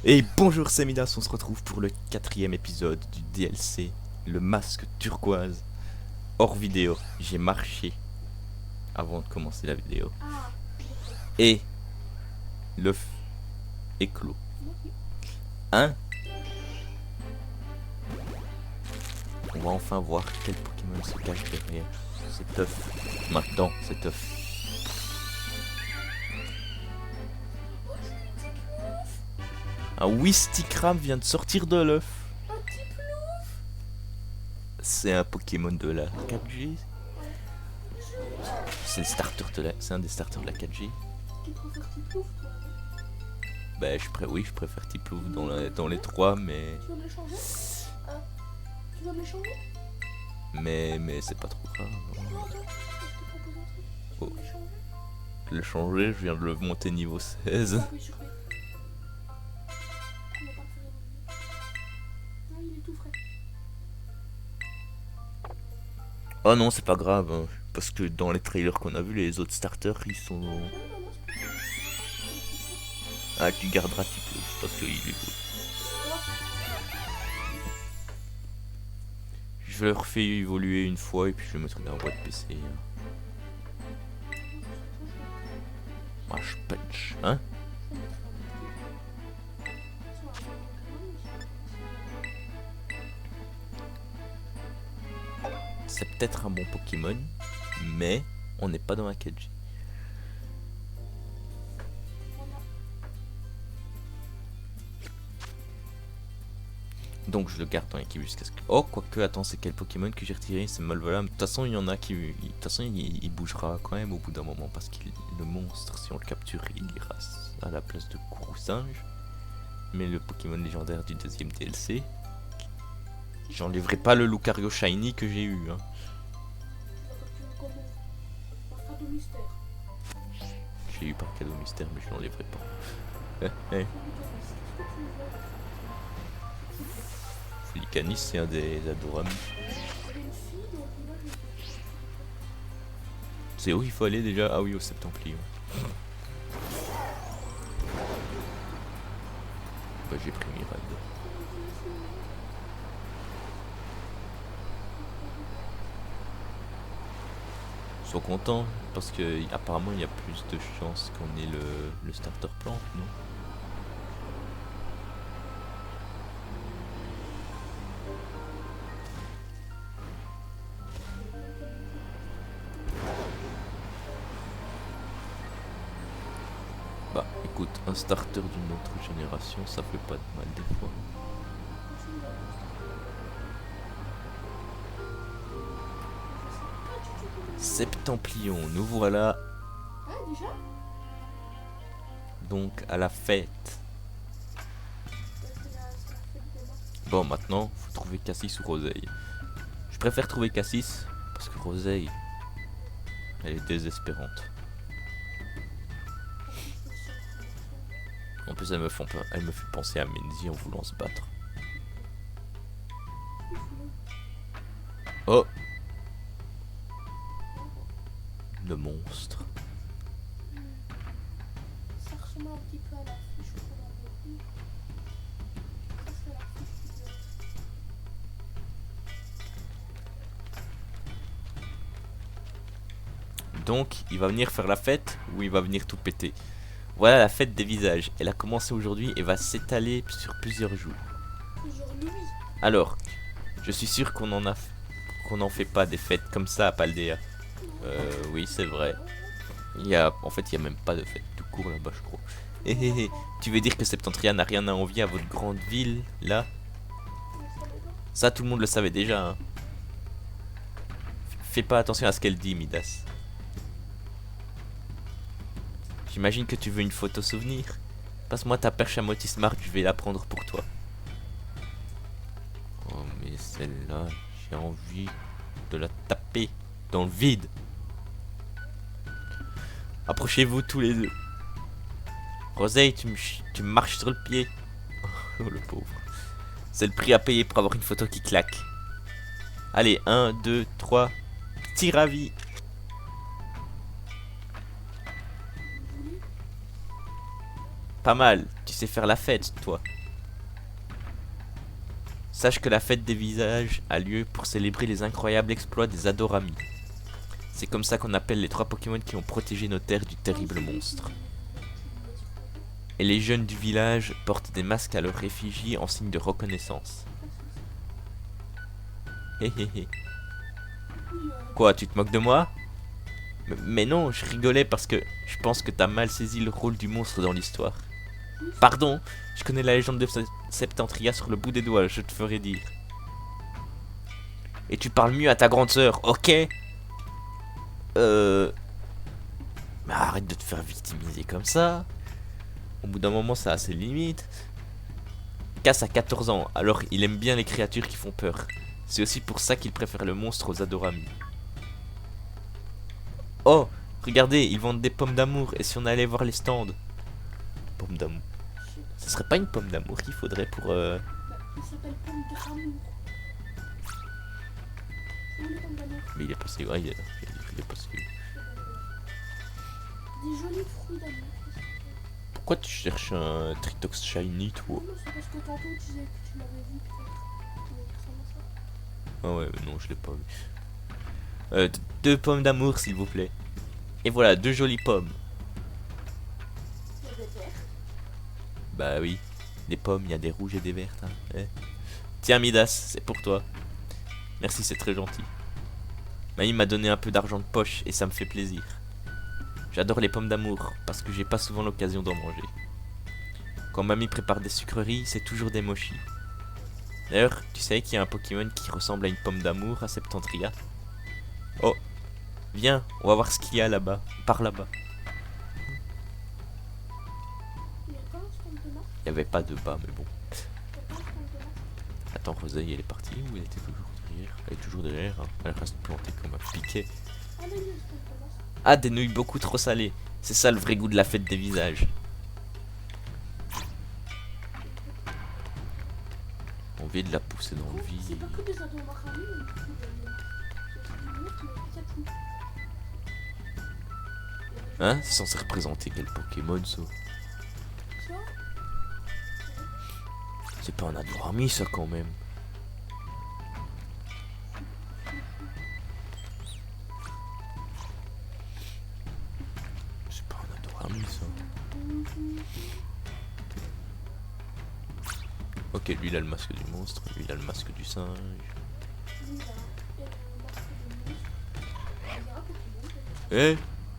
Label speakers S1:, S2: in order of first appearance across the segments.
S1: Et bonjour, c'est Midas, on se retrouve pour le quatrième épisode du DLC, le masque turquoise, hors vidéo. J'ai marché avant de commencer la vidéo. Et l'œuf est clos. Hein? On va enfin voir quel Pokémon se cache derrière cet œuf. Maintenant, cet œuf. Un Wistikram vient de sortir de l'œuf. C'est un Pokémon de la 4G. C'est un des starters de la 4G. Bah, oui, je préfère Tiplouf dans les trois, mais.
S2: Tu vas me le changer? Tu vas me le changer?
S1: Mais c'est pas trop grave.
S2: Non, attends, je te propose un truc. Tu vas me le changer?
S1: Le changer, je viens de le monter niveau 16.
S2: Appuie sur B. On va pas le faire évoluer. Non, il est tout frais.
S1: Oh non, c'est pas grave, hein, parce que dans les trailers qu'on a vus, les autres starters, ils sont.
S2: Non, non, c'est pas
S1: Ah, tu garderas Tiplouf, parce qu'il est beau. Je le refais évoluer une fois et puis je le mettrai dans la boîte PC. Mash punch, hein? C'est peut-être un bon Pokémon, mais on n'est pas dans la 4G. Donc je le garde dans l'équipe jusqu'à ce que... Oh, quoique, attends, c'est quel Pokémon que j'ai retiré? C'est Malvolam. De toute façon, il y en a qui... De toute façon, il bougera quand même au bout d'un moment, parce que le monstre, si on le capture, il ira à la place de Kourou-Singe. Mais le Pokémon légendaire du deuxième DLC, j'enlèverai pas le Lucario Shiny que j'ai eu, hein. J'ai eu par cadeau mystère, mais je l'enlèverai pas. Flicanis, c'est un des adorables. C'est où il faut aller déjà? Ah oui, au Septemplier. Bah, j'ai pris Mirad. Sois content, parce que apparemment il y a plus de chances qu'on ait le starter plante, non? Bah écoute, un starter d'une autre génération, ça fait pas de mal des fois. Septemplion, nous voilà
S2: Ah, déjà?
S1: donc à la fête. Bon, maintenant, faut trouver Cassis ou Roseille. Je préfère trouver Cassis, parce que Roseille, elle est désespérante. En plus, elle me fait penser à Menzi en voulant se battre. Oh! Le monstre.
S2: Ça ressemble un petit peu à la fiche qu'on avait eue. Ça, c'est la fiche du
S1: Donc, il va venir faire la fête ou il va venir tout péter. Voilà la fête des visages. Elle a commencé aujourd'hui et va s'étaler sur plusieurs jours.
S2: plusieurs nuits.
S1: Alors, je suis sûr qu'on n'en fait pas des fêtes comme ça à Paldea. Oui, c'est vrai. En fait, il y a même pas de fête tout court là-bas, je crois. Hé hé hé, tu veux dire que Septentria n'a rien à envier à votre grande ville, là? Ça, tout le monde le savait déjà, hein. Fais pas attention à ce qu'elle dit, Midas. J'imagine que tu veux une photo souvenir. Passe-moi ta perche à Motis Smart, je vais la prendre pour toi. Oh, mais celle-là, j'ai envie de la taper dans le vide. Approchez-vous tous les deux. Roseille, tu me marches sur le pied. Oh, le pauvre. C'est le prix à payer pour avoir une photo qui claque. Allez, 1, 2, 3. Petit ravi. Pas mal, tu sais faire la fête, toi. Sache que la fête des visages a lieu pour célébrer les incroyables exploits des Adorami. C'est comme ça qu'on appelle les 3 Pokémon qui ont protégé nos terres du terrible monstre. Et les jeunes du village portent des masques à leur effigie en signe de reconnaissance. Hé hé hé. Quoi, tu te moques de moi? Mais non, je rigolais parce que je pense que t'as mal saisi le rôle du monstre dans l'histoire. Pardon, je connais la légende de Septentria sur le bout des doigts, je te ferai dire. Et tu parles mieux à ta grande sœur, ok? Mais arrête de te faire victimiser comme ça. Au bout d'un moment, ça a ses limites. Cass a 14 ans, alors il aime bien les créatures qui font peur. C'est aussi pour ça qu'il préfère le monstre aux Adorami. Oh, regardez, ils vendent des pommes d'amour. Et si on allait voir les stands? Pommes d'amour. Ce serait pas une pomme d'amour qu'il faudrait pour...
S2: Bah, il s'appelle pomme d'amour. C'est où les pommes d'amour?
S1: Mais il est passé... Ouais, il est passé...
S2: Des jolis fruits d'amour.
S1: Pourquoi tu cherches un Tritox Shiny, toi?
S2: Non, c'est parce que tantôt tu disais que tu l'avais vu peut-être. Ça ressemble à ça.
S1: Ah ouais, mais non, je l'ai pas vu. 2 pommes d'amour, s'il vous plaît. Et voilà, 2 jolies pommes.
S2: Il y a des verres.
S1: Bah oui, des pommes, il y a des rouges et des vertes. Hein. Eh. Tiens, Midas, c'est pour toi. Merci, c'est très gentil. Mamie m'a donné un peu d'argent de poche et ça me fait plaisir. J'adore les pommes d'amour parce que j'ai pas souvent l'occasion d'en manger. Quand mamie prépare des sucreries, c'est toujours des mochis. D'ailleurs, tu savais qu'il y a un Pokémon qui ressemble à une pomme d'amour à Septentria? Oh, viens, on va voir ce qu'il y a là-bas, par là-bas.
S2: Il y a pas un stand de masque.
S1: Il n'y avait pas de bas, mais bon.
S2: Il y a pas un stand de masque.
S1: Attends, Roseille, elle est partie ou elle était toujours derrière? Elle est toujours derrière, hein. Elle reste plantée comme un piquet.
S2: Ah, là, il y a un stand de masque.
S1: Ah, des nouilles beaucoup trop salées. C'est ça le vrai goût de la fête des visages. On vient de la pousser dans le
S2: C'est
S1: vide.
S2: pas que des Adorami, mais du coup, il y a des monstres, mais Pikachu.
S1: Hein? C'est censé représenter quel Pokémon ça?
S2: Ça,
S1: C'est pas un Adorami ça quand même. C'est pas un Adorami ça. Ok, lui il a le masque du monstre, lui il a le masque du singe.
S2: lui, il a un masque de monstre. Il y a un Pokémon.
S1: Eh,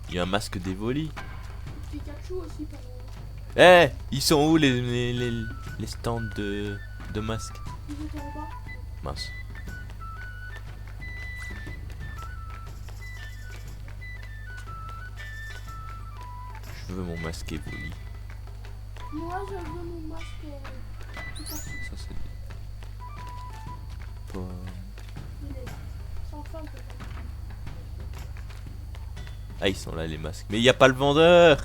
S1: il y a un masque d'Evoli.
S2: Pikachu aussi, pardon.
S1: Eh, ils sont où les stands de masques?
S2: Ils étaient en bas.
S1: Mince. Je veux mon masque Evoli.
S2: Moi, je veux mon masque Pikachu.
S1: Ça c'est pas...
S2: Il est là. Sans fin, peut-être.
S1: Ah, ils sont là les masques. Mais il n'y a pas le vendeur.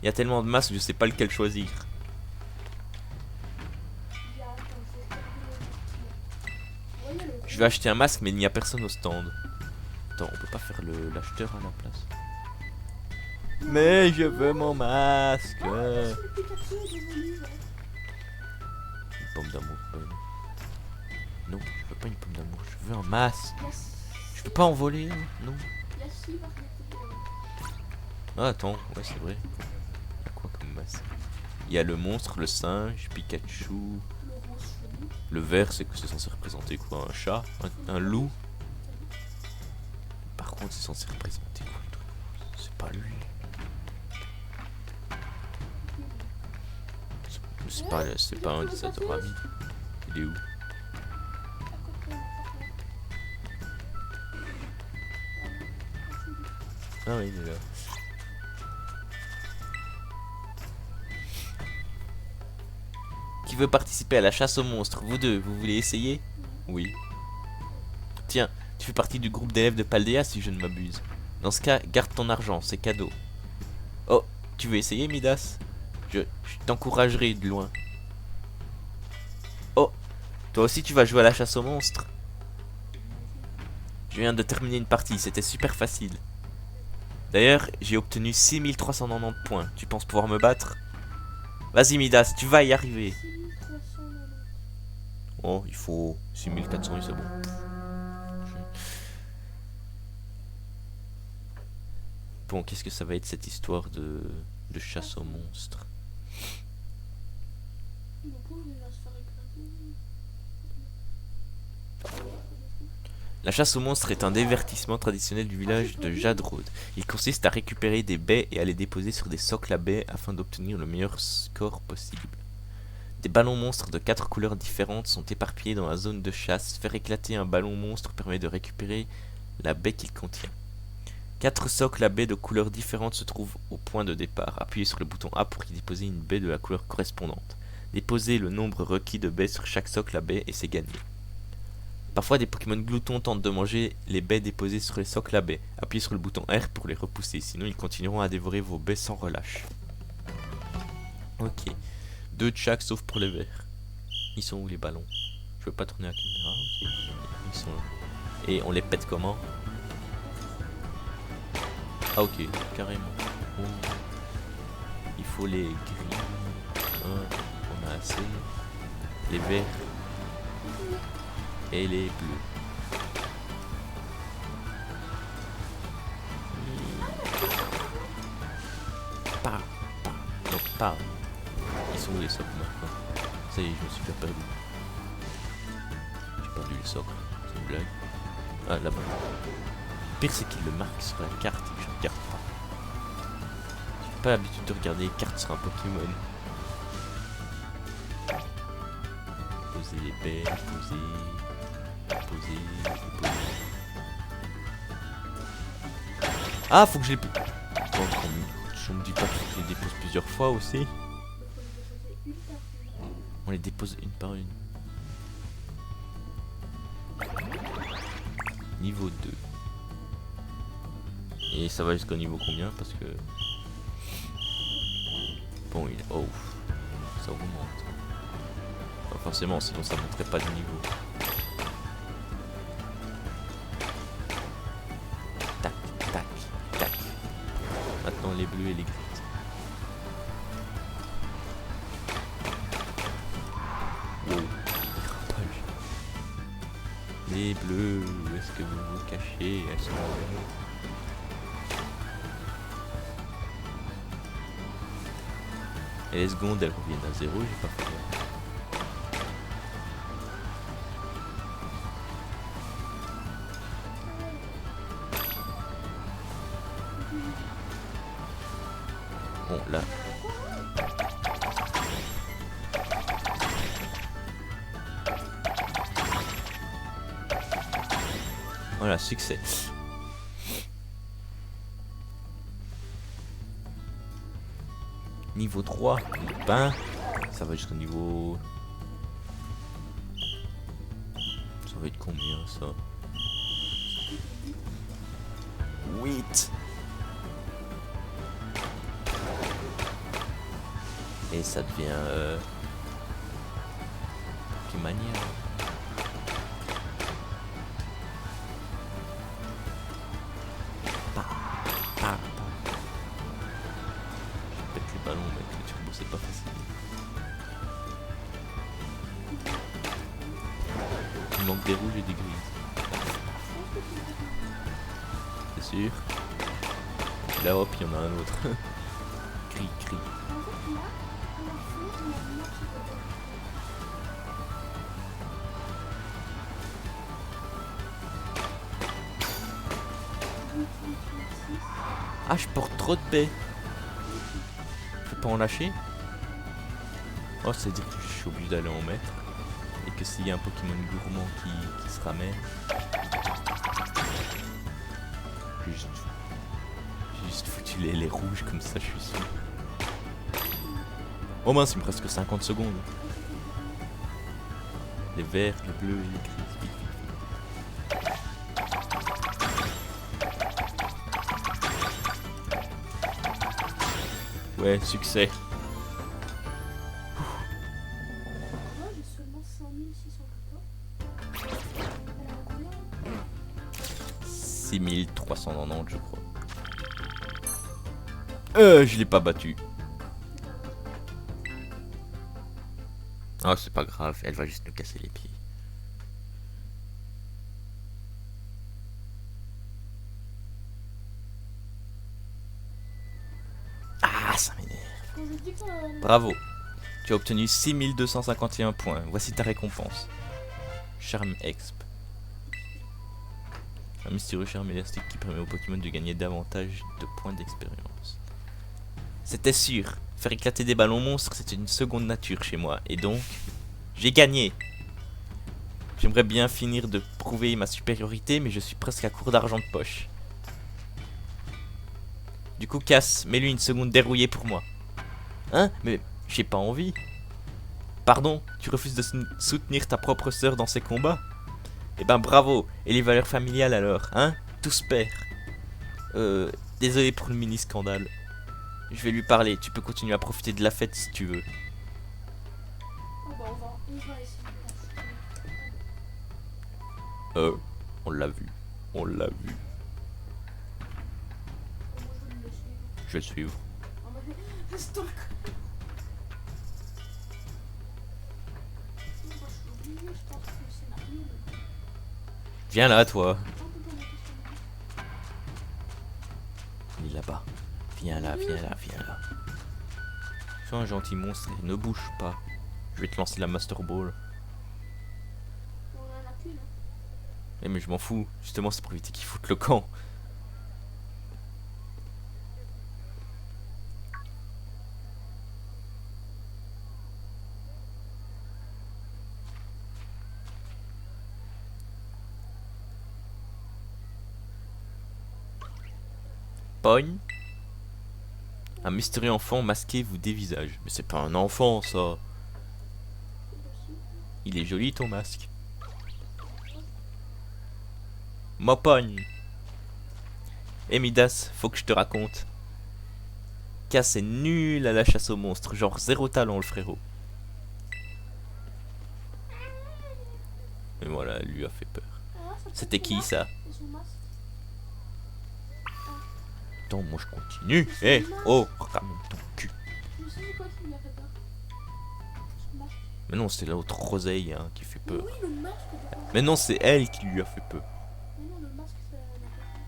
S1: Il y a tellement de masques, je sais pas lequel choisir.
S2: Il y a, attends, je vais faire le... Ouais, il y a le...
S1: Je vais acheter un masque, mais il n'y a personne au stand. Attends, on peut pas faire l'acheteur à la place. Mais je veux mon masque.
S2: Ah, c'est le Pikachu est devenu, ouais.
S1: Une pomme d'amour. Non, je veux pas une pomme d'amour, je veux un masque.
S2: Il y a
S1: Je peux pas en voler, hein. Non.
S2: il y a 6 variétés de...
S1: Ah, attends, ouais, c'est vrai. Il y a quoi comme masque? Il y a le monstre, le singe, Pikachu.
S2: Le rose chelou.
S1: Le vert, c'est que c'est censé représenter quoi? Un chat? Un loup? Par contre, c'est censé représenter quoi le truc? C'est pas lui. C'est pas un des Adorami. Il est où?
S2: À côté, là,
S1: Ah oui, il est là. Qui veut participer à la chasse aux monstres? Vous deux, vous voulez essayer? Oui. Tiens, tu fais partie du groupe d'élèves de Paldea si je ne m'abuse. Dans ce cas, garde ton argent, c'est cadeau. Oh, tu veux essayer, Midas? Je t'encouragerai de loin. Oh, toi aussi tu vas jouer à la chasse aux monstres? Je viens de terminer une partie, c'était super facile. D'ailleurs, j'ai obtenu 6390 points. Tu penses pouvoir me battre? Vas-y Midas, tu vas y arriver.
S2: 6390.
S1: Oh, il faut 6400 et c'est bon. Bon, qu'est-ce que ça va être cette histoire de chasse aux monstres?
S2: Le pauvre, il va se faire éclater.
S1: La chasse aux monstres est un divertissement traditionnel du village de Jadrod. Il consiste à récupérer des baies et à les déposer sur des socles à baies afin d'obtenir le meilleur score possible. Des ballons monstres de 4 couleurs différentes sont éparpillés dans la zone de chasse. Faire éclater un ballon monstre permet de récupérer la baie qu'il contient. 4 socles à baies de couleurs différentes se trouvent au point de départ. Appuyez sur le bouton A pour y déposer une baie de la couleur correspondante. Déposez le nombre requis de baies sur chaque socle à baies et c'est gagné. Parfois, des Pokémon gloutons tentent de manger les baies déposées sur les socles à baies. Appuyez sur le bouton R pour les repousser, sinon ils continueront à dévorer vos baies sans relâche. Ok. 2 de chaque sauf pour les verts. Ils sont où les ballons? Je veux pas tourner la caméra. Ok. Ils sont là. Et on les pète comment? Ah ok, carrément. Oh. Il faut les gris. On a assez. Les verts. Et les bleus. Pas. Donc pas. Ils sont où les socles maintenant? Ça y est, je me suis fait perdu. J'ai perdu les socles. C'est une blague. Ah là-bas. Le pire c'est qu'il le marque sur la carte et que je regarde pas. J'ai pas l'habitude de regarder les cartes sur un Pokémon. Poser les baies, poser. Ah, faut que je les... Je me dis pas qu'il faut que je les dépose plusieurs fois aussi. On les dépose une par une. Niveau 2. Et ça va jusqu'au niveau combien? Parce que... Bon, il... Oh, ça augmente. Pas forcément, sinon ça montrait pas de niveau. Tac, tac, tac. Maintenant les bleus et les gris. Wow, les bleus, où est-ce que vous vous cachez? Elles sont là. Et les secondes, elles reviennent à 0, j'ai pas fait. Bon, là. Voilà, succès. Niveau 3, ben, ça va jusqu'au niveau... Ça va être combien ça? 8. Et ça devient... Pokémania. Je pète les ballons, mec, le turbo c'est pas facile. Il manque des rouges et des grises. C'est sûr. Là hop, il y en a un autre. Cri, cri. Ah, je porte trop de baies. Je peux pas en lâcher? Oh, c'est à dire que je suis obligé d'aller en mettre. Et que s'il y a un Pokémon gourmand qui se ramène. J'ai juste foutu les rouges comme ça, je suis sûr. Oh mince, il me reste que 50 secondes. Les verts, les bleus et les gris. Vite, vite, vite. Ouais, succès.
S2: Moi, j'ai seulement 5614.
S1: 6390, je crois. Je l'ai pas battu. Ah, c'est pas grave, elle va juste nous casser les pieds. Ah, ça m'énerve.
S2: Quand je dis que...
S1: Bravo. Tu as obtenu 6251 points. Voici ta récompense. Charme Exp. Un mystérieux charme élastique qui permet aux Pokémon de gagner davantage de points d'expérience. C'était sûr. Faire éclater des ballons monstres, c'était une seconde nature chez moi. Et donc, j'ai gagné. J'aimerais bien finir de prouver ma supériorité, mais je suis presque à court d'argent de poche. Du coup, Cass, mets-lui une seconde dérouillée pour moi. Hein? Mais j'ai pas envie. Pardon, tu refuses de soutenir ta propre sœur dans ses combats? Eh ben bravo. Et les valeurs familiales alors, hein? Tous pairs. Désolé pour le mini-scandale. Je vais lui parler, tu peux continuer à profiter de la fête si tu veux.
S2: Oh bah on va essayer de
S1: On l'a vu. On l'a vu.
S2: Moi je vais le laisser.
S1: Je vais le suivre.
S2: Ah bah reste-toi le cul. Moi je suis obligé, je pense que le scénario...
S1: Viens là, toi.
S2: On peut pas monter sur le...
S1: Il est là-bas. Viens là, viens là, viens là. Sois un gentil monstre et ne bouge pas. Je vais te lancer la Master Ball.
S2: On en a qu'une.
S1: Eh mais je m'en fous. Justement, c'est pour éviter qu'ils foutent le camp. Pogne. Un mystérieux enfant masqué vous dévisage. Mais c'est pas un enfant, ça. Il est joli, ton masque. Mopogne. Eh Midas, faut que je te raconte. Cass est nul à la chasse aux monstres. Genre zéro talent, le frérot. Et voilà, elle lui a fait peur.
S2: Ah, ça
S1: C'était
S2: fait
S1: qui,
S2: son
S1: ça?
S2: masque et son masque.
S1: Attends, moi je continue. Eh, oh, ramène ton cul.
S2: Je sais quoi qui lui a fait peur. Son masque.
S1: Mais non, c'est l'autre Roseille hein, qui fait peur.
S2: Oui, le masque de quoi.
S1: Mais non, c'est elle qui lui a fait peur.
S2: Mais non, le masque ça l'a fait peur.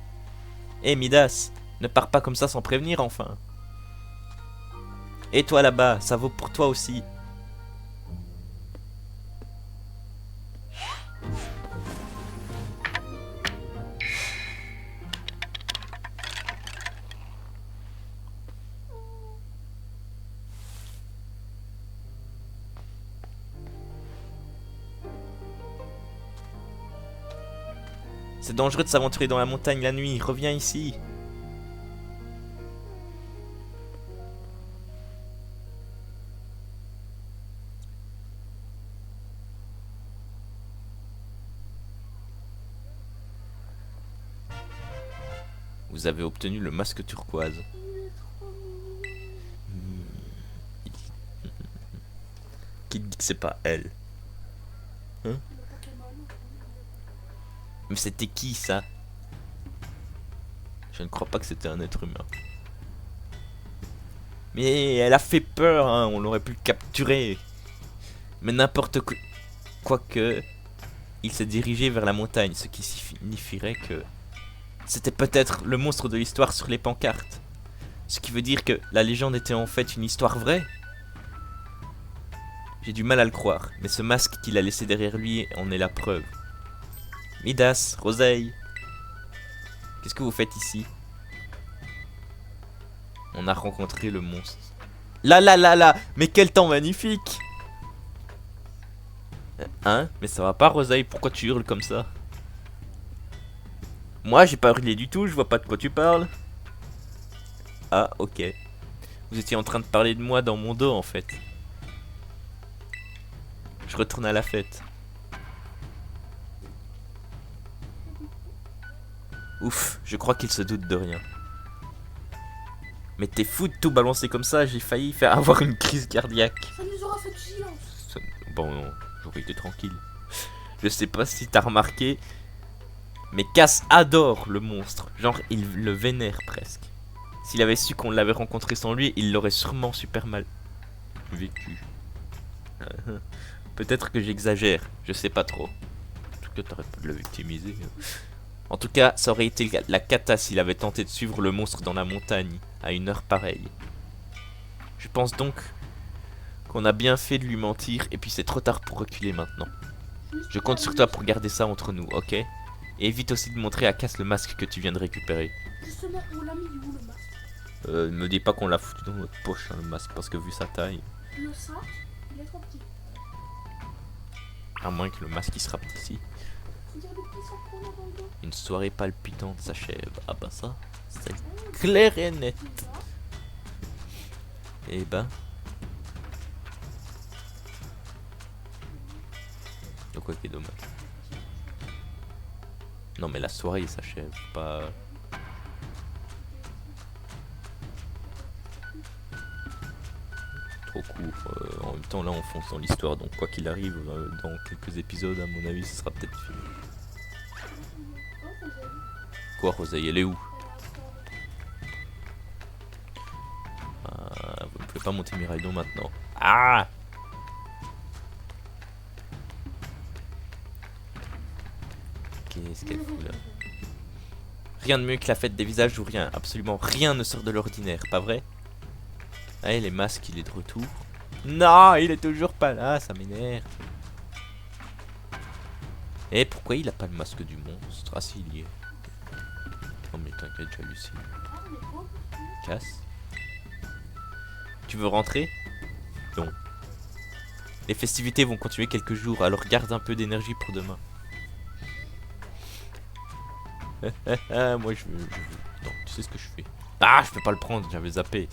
S1: Eh Midas, ne pars pas comme ça sans prévenir enfin. Et toi là-bas, ça vaut pour toi aussi. C'est dangereux de s'aventurer dans la montagne la nuit, reviens ici. Vous avez obtenu le masque turquoise.
S2: Il est trop mignon.
S1: Qui dit que c'est pas elle?
S2: Le Pokémon.
S1: Mais c'était qui ça? Je ne crois pas que c'était un être humain. Mais elle a fait peur, hein, on l'aurait pu le capturer. Mais n'importe quoi. Quoique, il s'est dirigé vers la montagne, ce qui signifierait que c'était peut-être le monstre de l'histoire sur les pancartes. Ce qui veut dire que la légende était en fait une histoire vraie. J'ai du mal à le croire, mais ce masque qu'il a laissé derrière lui en est la preuve. Midas, Roseille, qu'est-ce que vous faites ici? On a rencontré le monstre. Là là là là, mais quel temps magnifique! Hein? Mais ça va pas, Roseille, pourquoi tu hurles comme ça? Moi j'ai pas hurlé du tout, je vois pas de quoi tu parles. Ah, ok. Vous étiez en train de parler de moi dans mon dos en fait. Je retourne à la fête. Ouf, je crois qu'il se doute de rien. Mais t'es fou de tout balancer comme ça, j'ai failli faire avoir une crise cardiaque.
S2: Ça nous aura fait du silence.
S1: Bon, non, j'aurais été tranquille. Je sais pas si t'as remarqué, mais Cass adore le monstre. Genre, il le vénère presque. S'il avait su qu'on l'avait rencontré sans lui, il l'aurait sûrement super mal vécu. Peut-être que j'exagère, je sais pas trop. En tout cas, t'arrêtes pas de le victimiser. En tout cas, ça aurait été la cata s'il avait tenté de suivre le monstre dans la montagne à une heure pareille. Je pense donc qu'on a bien fait de lui mentir et puis c'est trop tard pour reculer maintenant. Je compte sur toi pour garder ça entre nous, ok? Et évite aussi de montrer à Cass le masque que tu viens de récupérer.
S2: Justement, on l'a mis où le masque?
S1: Ne me dis pas qu'on l'a foutu dans notre poche, hein, le masque, parce que vu sa taille,
S2: Le sac, il est trop petit.
S1: à moins que le masque il sera petit.
S2: Faut dire le petit sac qu'on a dans le dos.
S1: Une soirée palpitante s'achève. Ah bah ça, c'est clair et net.
S2: Tu vois?
S1: Et ben... De quoi qui est dommage. Non mais la soirée s'achève, pas... Trop court. En même temps là on fonce dans l'histoire, donc quoi qu'il arrive, dans quelques épisodes à mon avis ce sera peut-être fini.
S2: Oh, vous avez vu?
S1: Quoi Roseille, elle est où? Vous ne pouvez pas monter Miraidon maintenant. Ah! Qu'est-ce qu'elle fout là? Rien de mieux que la fête des visages où rien, absolument rien ne sort de l'ordinaire, pas vrai? Allez, les masques, il est de retour. Non, il est toujours pas là, ça m'énerve. Et pourquoi il a pas le masque du monstre? Ah si, il y est. Non mais t'inquiète, j'hallucine. Casse. Tu veux rentrer? Non. Les festivités vont continuer quelques jours, alors garde un peu d'énergie pour demain. Moi je veux... Non, tu sais ce que je fais. Ah, je peux pas le prendre, j'avais zappé.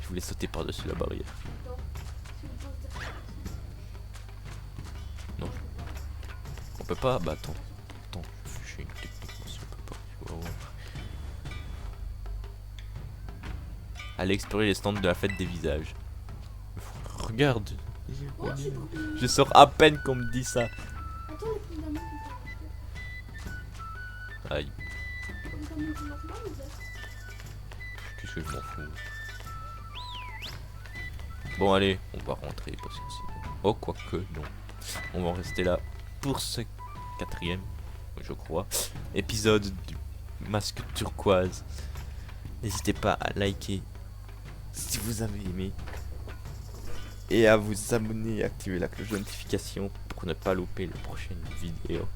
S1: Je voulais sauter par-dessus la barrière. Non. On peut pas? Bah attends. Attends, je fais une technique, moi si on peut pas. Tu vas voir. Allez explorer les stands de la fête des visages. Regarde. Je sors à peine qu'on me dit ça.
S2: Attends, les fondamentaux,
S1: Aïe.
S2: on est normal ou pas?
S1: Qu'est-ce que je m'en fous. Bon allez, on va rentrer parce que sinon... Oh quoique, non. On va en rester là pour ce 4e, je crois, épisode du masque turquoise. N'hésitez pas à liker si vous avez aimé. Et à vous abonner et activer la cloche de notification pour ne pas louper les prochaines vidéos.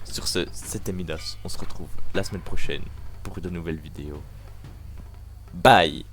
S1: Sur ce, c'était Midas. On se retrouve la semaine prochaine pour de nouvelles vidéos. Bye!